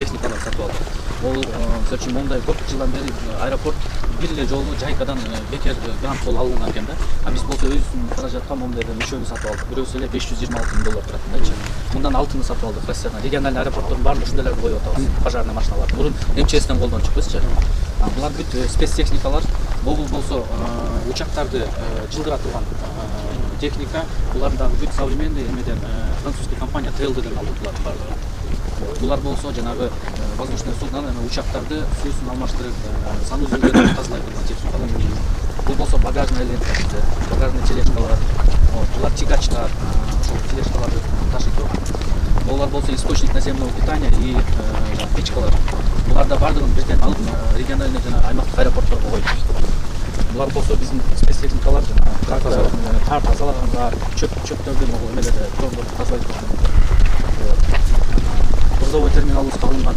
техникалар сатып алдык. Ол мисалы үчүн мондай көп жылдан бери аэропорт бир эле жолу Жайкадан бекер грант болуп алынган экен да. А биз болсо өзүбүздүн каражатка мондайдан үчөөнү сатып алдык. Бирөөсү эле $526 туратындайчы. Мындан алтыны сатып алдык. Россиядан региональный аэропорттун баардык ушундайларды коюп атабыз. Пожарный машиналар. Мурун МЧСтен колдончукпузчу. Булар бүт спецтехникалар. Бул болсо учактарды жылдыра турган техника. Булар дагы бүт современный эмеден французский компания TLD-ден алдык буларды баардыгын. Булар болсо жанагы воздушный суднаны, учактарды суусун алмаштырып, санузелдерди тазалайт техникалар. Бул болсо багажный лента, багажный тележкалар, булар тягачтар, ошол тележкаларды ташый турган. Булар болсо источник наземного питания и печкалар. Буларда бардыгын бирден алып, региональный жана аймактык аэропортторго коюп. Булар болсо биздин спецтехникалар кар тазалаганга, чөптөрдү эмелерди, тоңдорду тазалайт турган. Грузовой терминалыбызга алынган